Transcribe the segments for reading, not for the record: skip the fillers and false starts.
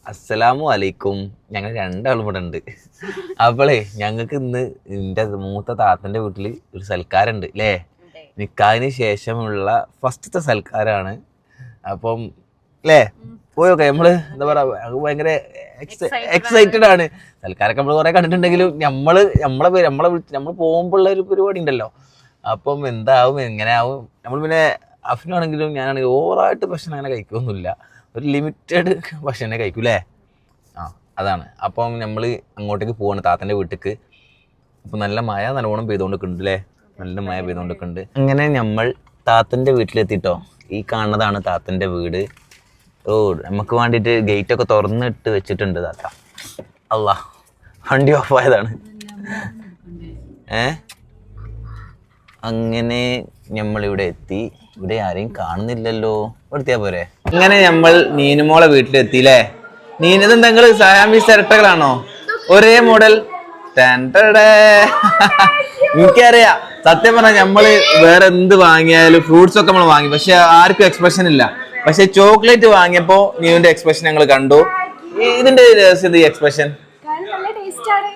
അസ്സലാമു അലൈക്കും. ഞങ്ങൾ രണ്ടാളും ഇവിടെ ഉണ്ട്. അപ്പോളേ ഞങ്ങൾക്ക് ഇന്ന് എൻ്റെ മൂത്ത താത്തൻ്റെ വീട്ടിൽ ഒരു സൽക്കാരുണ്ട് അല്ലേ? നിക്കാഹിന് ശേഷമുള്ള ഫസ്റ്റത്തെ സൽക്കാരാണ്. അപ്പം അല്ലേ പോയൊക്കെ നമ്മള് എന്താ പറയാ ഭയങ്കര എക്സൈറ്റഡ് ആണ്. സൽക്കാരൊക്കെ നമ്മൾ കുറെ കണ്ടിട്ടുണ്ടെങ്കിലും നമ്മൾ പോകുമ്പോഴുള്ള ഒരു പരിപാടി ഉണ്ടല്ലോ. അപ്പം എന്താവും എങ്ങനെ ആവും. നമ്മൾ പിന്നെ അഫിനാണെങ്കിലും ഞാനാണെങ്കിലും ഓവറായിട്ട് ഭക്ഷണം അങ്ങനെ കഴിക്കുമൊന്നുമില്ല. ഒരു ലിമിറ്റഡ് ഭക്ഷണം കഴിക്കും അല്ലേ? അതാണ്. അപ്പം നമ്മൾ അങ്ങോട്ടേക്ക് പോവാണ് താത്തൻ്റെ വീട്ടിലേക്ക്. അപ്പം നല്ല മഴ നല്ലോണം പെയ്തുകൊണ്ടിരിക്കുന്നുണ്ട് അല്ലേ? നല്ല മഴ പെയ്തുകൊണ്ടിരിക്കുന്നുണ്ട്. അങ്ങനെ നമ്മൾ താത്തൻ്റെ വീട്ടിലെത്തിട്ടോ. ഈ കാണുന്നതാണ് താത്തൻ്റെ വീട്. ഓ നമുക്ക് വേണ്ടിയിട്ട് ഗേറ്റൊക്കെ തുറന്നിട്ട് വെച്ചിട്ടുണ്ട് താത്ത. അല്ലാ വണ്ടി ഓഫായതാണ്. അങ്ങനെ നമ്മളിവിടെ എത്തി. ഇവിടെ ആരെയും കാണുന്നില്ലല്ലോ. എടുത്തിയാ പോരെ. അങ്ങനെ നമ്മൾ നീനുമോളെ വീട്ടിലെത്തിയില്ലേ? നീനത് നിങ്ങൾ സായാമീസ് ഇരട്ടകളാണോ? ഒരേ മോഡൽ. എനിക്കറിയാം സത്യം പറഞ്ഞാൽ നമ്മള് വേറെ എന്ത് വാങ്ങിയാലും ഫ്രൂട്ട്സ് ഒക്കെ നമ്മൾ വാങ്ങി, പക്ഷെ ആർക്കും എക്സ്പ്രഷൻ ഇല്ല. പക്ഷെ ചോക്ലേറ്റ് വാങ്ങിയപ്പോ നീവിന്റെ എക്സ്പ്രഷൻ ഞങ്ങൾ കണ്ടു. ഇതിന്റെ രഹസ്യം ഈ എക്സ്പ്രഷൻ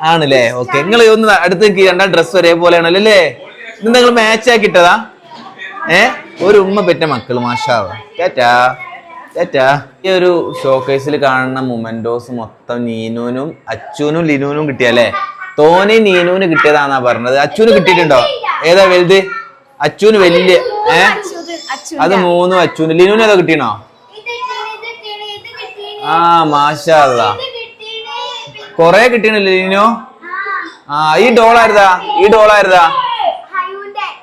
ആണല്ലേ? ഓക്കെ, നിങ്ങൾ ഒന്ന് അടുത്തേക്ക് രണ്ടാ ഡ്രസ് ഒരേപോലെയാണല്ലോ അല്ലേ? ഇത് നിങ്ങൾ മാച്ച് ആക്കിട്ടതാ? ഒരു ഉമ്മ പെറ്റ മക്കള് മാഷാ അല്ലാ. ഈ ഒരു ഷോക്കേസിൽ കാണുന്ന മൊമെന്റോസ് മൊത്തം നീനുവിനും അച്ചുവിനും ലിനുവിനും കിട്ടിയല്ലേ? തോനെ നീനുവിന് കിട്ടിയതാന്നാ പറഞ്ഞത്. അച്ചുവിന് കിട്ടിയിട്ടുണ്ടോ? ഏതാ വലുത്? അച്ചുവിന് വലിയ അത് 3 അച്ചുവിന്. ലിനുവിന് ഏതോ കിട്ടിയണോ? മാഷാ അല്ലാ, കൊറേ കിട്ടിയണല്ലേ ലിനു? ഈ ഡോളായിരുതാ?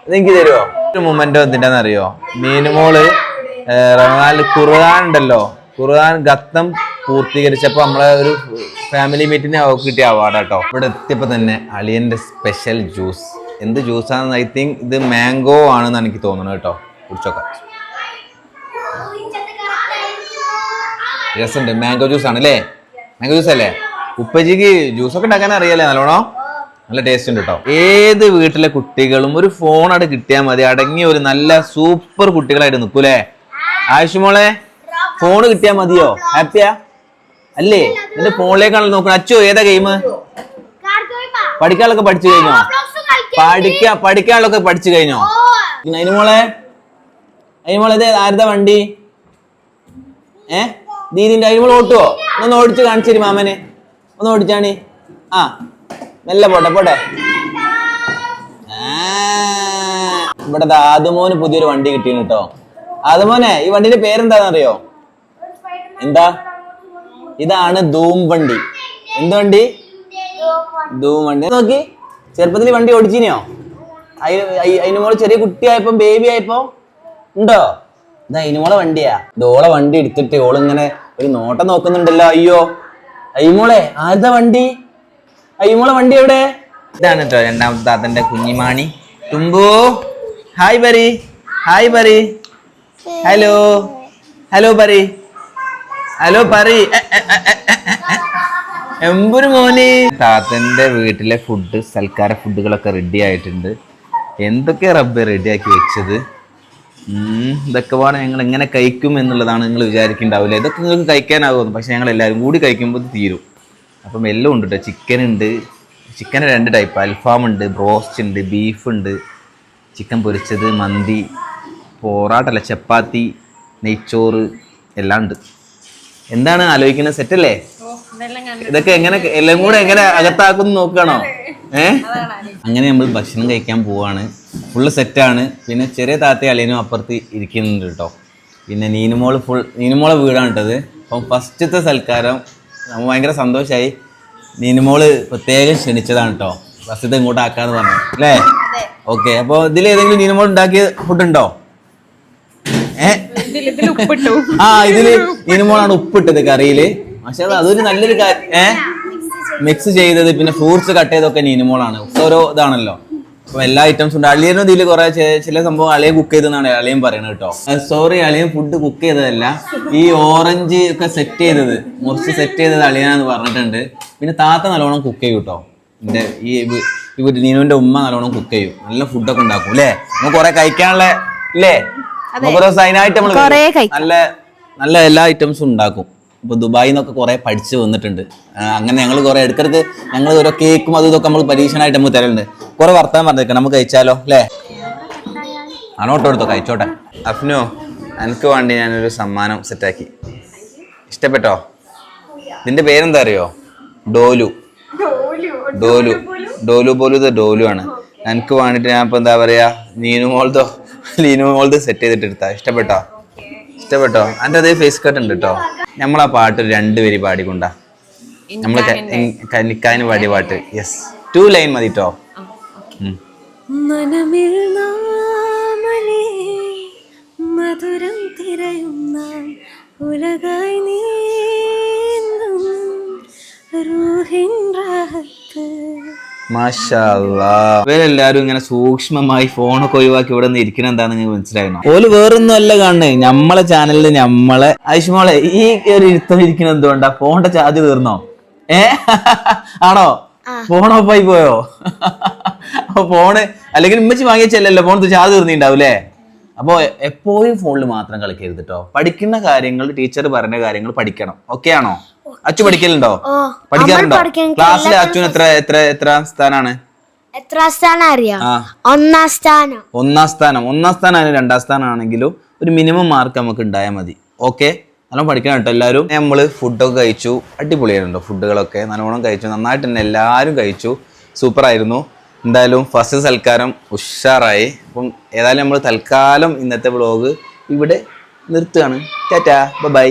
ഇതെനിക്ക് തരുമോ? ഒരു മൊമെന്റോ എന്തിൻ്റെന്ന് അറിയോ? മീനുമോള് റമദാനിൽ ഖുർആൻ ഉണ്ടല്ലോ, ഖുർആൻ ഖത്തം പൂർത്തീകരിച്ചപ്പോ നമ്മളെ ഒരു ഫാമിലി മീറ്റിന് കിട്ടിയ അവാർഡ് കേട്ടോ. ഇവിടെ എത്തിയപ്പോ തന്നെ അളിയന്റെ സ്പെഷ്യൽ ജ്യൂസ്. എന്ത് ജ്യൂസാണെന്ന് ഐ തിങ്ക് ഇത് മാംഗോ ആണെന്ന് എനിക്ക് തോന്നുന്നു കേട്ടോ. കുടിച്ചോക്കാം. രസമുണ്ട്. മാംഗോ ജ്യൂസ് ആണ് അല്ലേ? മാംഗോ ജ്യൂസ് അല്ലേ? ഉപ്പജിക്ക് ജ്യൂസൊക്കെ ഉണ്ടാക്കാൻ അറിയാലേ നല്ലോണം? നല്ല ടേസ്റ്റ് ഉണ്ട് കേട്ടോ. ഏത് വീട്ടിലെ കുട്ടികളും ഒരു ഫോൺ അവിടെ കിട്ടിയാൽ മതി, അടങ്ങിയ ഒരു നല്ല സൂപ്പർ കുട്ടികളായിട്ട് നിൽക്കൂലേ? ആയുഷ്മോളെ ഫോണ് കിട്ടിയാൽ മതിയോ? ഹാപ്പിയാ അല്ലേ? എന്റെ ഫോണിലേക്കാണല്ലോ നോക്കണം. അച്ചു ഏതാ ഗെയിം? പഠിക്കാനൊക്കെ പഠിച്ചു കഴിഞ്ഞോ? പഠിക്കാനുള്ളൊക്കെ പഠിച്ചു കഴിഞ്ഞോ? അതിനുമോളെ ഇതേ ആരുടെ വണ്ടി? ദീദിന്റെ. അതിനുമോൾ ഓട്ടുവോ? ഒന്ന് ഓടിച്ച് കാണിച്ചു മാമന്. ഒന്ന് ഓടിച്ചാണി. മെല്ലെ പോട്ടെ. ഇവിടെ ആദമോന് പുതിയൊരു വണ്ടി കിട്ടിയാണ് കേട്ടോ. ആദമോനെ ഈ വണ്ടിന്റെ പേരെന്താണെന്നറിയോ? എന്താ? ഇതാണ് ധൂം വണ്ടി. എന്ത് വണ്ടി? ധൂം വണ്ടി. നോക്കി, ചെറുപ്പത്തിൽ വണ്ടി ഓടിച്ചിനോ? അതിനുമോള് ചെറിയ കുട്ടിയായപ്പോ, ബേബി ആയപ്പോ ഉണ്ടോ? ഇത് അതിനുമോളെ വണ്ടിയാ. ഇതോളെ വണ്ടി എടുത്തിട്ട് ഓളിങ്ങനെ ഒരു നോട്ടം നോക്കുന്നുണ്ടല്ലോ. അയ്യോ അയ്യമോളെ ആരുടെ വണ്ടി? അയ്യമോളെ വണ്ടി എവിടെ? ഇതാണ് കേട്ടോ രണ്ടാമത്തെ താത്തന്റെ കുഞ്ഞിമാണി തുമ്പു. ഹായ് പരി. ഹലോ പരി. എമ്പൊരു മോനെ. താത്തന്റെ വീട്ടിലെ ഫുഡ്, സൽക്കാര ഫുഡുകളൊക്കെ റെഡി ആയിട്ടുണ്ട്. എന്തൊക്കെ റബ്ബ് റെഡിയാക്കി വെച്ചത്. ഇതൊക്കെ പാടെ ഞങ്ങൾ എങ്ങനെ കഴിക്കും എന്നുള്ളതാണ് നിങ്ങൾ വിചാരിക്കുന്നുണ്ടാവില്ല. ഇതൊക്കെ നിങ്ങൾക്ക് കഴിക്കാനാകുമെന്ന്. പക്ഷെ ഞങ്ങൾ എല്ലാവരും കൂടി കഴിക്കുമ്പോൾ തീരും. അപ്പം എല്ലാം ഉണ്ട് കേട്ടോ. ചിക്കൻ ഉണ്ട്. Chicken 2 type. അൽഫാം ഉണ്ട്, ബ്രോസ്റ്റ് ഉണ്ട്, ബീഫ് ഉണ്ട്, ചിക്കൻ പൊരിച്ചത്, മന്തി, പൊറാട്ടല്ല ചപ്പാത്തി, നെയ്ച്ചോറ് എല്ലാം ഉണ്ട്. എന്താണ് ആലോചിക്കുന്നത്? സെറ്റല്ലേ? ഇതൊക്കെ എങ്ങനെ എല്ലാം കൂടെ എങ്ങനെ അകത്താക്കും നോക്കുകയാണോ? അങ്ങനെ നമ്മൾ ഭക്ഷണം കഴിക്കാൻ പോവാണ്. ഫുള്ള് സെറ്റാണ്. പിന്നെ ചെറിയ താത്തയും അളിയനും അപ്പുറത്ത് ഇരിക്കുന്നുണ്ട് കേട്ടോ. പിന്നെ നീനുമോളെ വീടാണ് കേട്ടത്. അപ്പം ഫസ്റ്റത്തെ സൽക്കാരം നമ്മൾ ഭയങ്കര സന്തോഷമായി. നീനുമോള് പ്രത്യേകം ക്ഷണിച്ചതാണ് കേട്ടോ. ഫസ്റ്റത്തെ ഇങ്ങോട്ട് ആക്കാന്ന് പറഞ്ഞു അല്ലേ? ഓക്കെ. അപ്പോൾ ഇതിൽ ഏതെങ്കിലും നീനുമോൾ ഉണ്ടാക്കിയ ഫുഡ് ഉണ്ടോ? ഇതില് നീനുമോളാണ് ഉപ്പിട്ടത് കറിയില്. പക്ഷെ അതൊരു നല്ലൊരു മിക്സ് ചെയ്തത്. പിന്നെ ഫ്രൂട്ട്സ് കട്ട് ചെയ്തൊക്കെ നീനുമോളാണ്. ഓരോ ഇതാണല്ലോ. അപ്പൊ എല്ലാ ഐറ്റംസും ഉണ്ട്. അളിയനും ഇതിൽ കുറെ ചില സംഭവം അളിയൻ കുക്ക് ചെയ്തെന്നാണ് അളിയൻ പറയുന്നത് കേട്ടോ. സോറി, അളിയൻ ഫുഡ് കുക്ക് ചെയ്തതല്ല. ഈ ഓറഞ്ച് ഒക്കെ സെറ്റ് ചെയ്തത്, മുറിച്ച് സെറ്റ് ചെയ്തത് അളിയനാന്ന് പറഞ്ഞിട്ടുണ്ട്. പിന്നെ താത്ത നല്ലോണം കുക്ക് ചെയ്യും കേട്ടോ. എന്റെ ഈ നീനുവിന്റെ ഉമ്മ നല്ലോണം കുക്ക് ചെയ്യും. നല്ല ഫുഡൊക്കെ ഉണ്ടാക്കും അല്ലേ? നമുക്ക് കുറെ കഴിക്കാനുള്ള ഇല്ലേ? നമുക്ക് ഓരോ സൈനായിട്ട് നമ്മൾ നല്ല നല്ല എല്ലാ ഐറ്റംസും ഉണ്ടാക്കും. ഇപ്പോൾ ദുബായിൽ നിന്നൊക്കെ കുറേ പഠിച്ച് വന്നിട്ടുണ്ട്. അങ്ങനെ ഞങ്ങൾ കുറേ ഇടയ്ക്കിടയ്ക്ക് ഞങ്ങൾ ഓരോ കേക്കും അതും ഇതൊക്കെ നമ്മൾ പരീക്ഷണമായിട്ട് നമുക്ക് തരലുണ്ട്. കുറേ വർത്താനം പറഞ്ഞേക്കാം, നമുക്ക് കഴിച്ചാലോ അല്ലേ? അണോട്ടോ എടുത്തോ, കഴിച്ചോട്ടെ. അഫ്നു, എനിക്ക് വേണ്ടി ഞാനൊരു സമ്മാനം സെറ്റാക്കി. ഇഷ്ടപ്പെട്ടോ? നിന്റെ പേരെന്താ അറിയോ? ഡോലു. ഡോലു ഡോലു പോലും ഇത് ഡോലു ആണ്. എനിക്ക് വേണ്ടിയിട്ട് ഞാൻ ഇപ്പോൾ എന്താ പറയുക, ലീനു മോൾത് സെറ്റ് ചെയ്തിട്ട് എടുത്താ. ഇഷ്ടപ്പെട്ടോ? ഇഷ്ടപ്പെട്ടോ? എൻ്റെ അതേ ഫേസ് കട്ട് ഉണ്ട് കേട്ടോ. നമ്മളാ പാട്ട് 2 വരി പാടിക്കൊണ്ടാ, നമ്മൾ നിക്കാന് പാടിയ പാട്ട്. യെസ്, 2 ലൈൻ മതി കേട്ടോ. മധുരം തിരയുന്ന ഉലകായി നീന്തും റൂഹിൻ റാഹത്ത്. മാഷാ അല്ലാഹ്. ഇവരെല്ലാരും ഇങ്ങനെ സൂക്ഷ്മമായി ഫോണൊക്കെ ഒഴിവാക്കി ഇവിടെ നിന്ന് ഇരിക്കണം എന്താന്ന് നിങ്ങൾക്ക് മനസ്സിലായിരുന്നു? ഓല് വേറൊന്നും അല്ല കാണണേ, നമ്മളെ ചാനലിൽ നമ്മളെ ആയിഷമോളെ ഈ ഒരു ഇരുത്തം ഇരിക്കണം എന്തുകൊണ്ടാ? ഫോണിന്റെ ചാർജ് തീർന്നോ? ആണോ? ഫോൺ ഓഫായി പോയോ? അപ്പൊ ഫോണ് അല്ലെങ്കിൽ ഉമ്മച്ചി വാങ്ങിച്ചല്ലോ, ഫോൺ ചാർജ് തീർന്നിണ്ടാവൂലേ? അപ്പോൾ എപ്പോഴും ഫോണിൽ മാത്രം കളിക്കരുത് കേട്ടോ. പഠിക്കുന്ന കാര്യങ്ങൾ, ടീച്ചർ പറഞ്ഞ കാര്യങ്ങൾ പഠിക്കണം. ഓക്കെ ആണോ? അച്ചു പഠിക്കലുണ്ടോ? പഠിക്കാറുണ്ടോ? ക്ലാസ്സിലെ അച്ഛൻ എത്ര സ്ഥാനാണ്? ഒന്നാം സ്ഥാനം. 2ാം സ്ഥാനം ആണെങ്കിലും ഒരു മിനിമം മാർക്ക് നമുക്ക് ഉണ്ടായാൽ മതി. ഓക്കെ, നല്ലോണം പഠിക്കണം കേട്ടോ എല്ലാവരും. നമ്മൾ ഫുഡൊക്കെ കഴിച്ചു, അടിപൊളിയായിരുന്നു ഫുഡുകളൊക്കെ, നല്ലോണം കഴിച്ചു, നന്നായിട്ട് തന്നെ എല്ലാവരും കഴിച്ചു, സൂപ്പറായിരുന്നു. എന്തായാലും ഫസ്റ്റ് സൽക്കാരം ഉഷാറായി. അപ്പം ഏതായാലും നമ്മൾ തൽക്കാലം ഇന്നത്തെ വ്ളോഗ് ഇവിടെ നിർത്തുകയാണ്. ടാറ്റാ, ബൈ.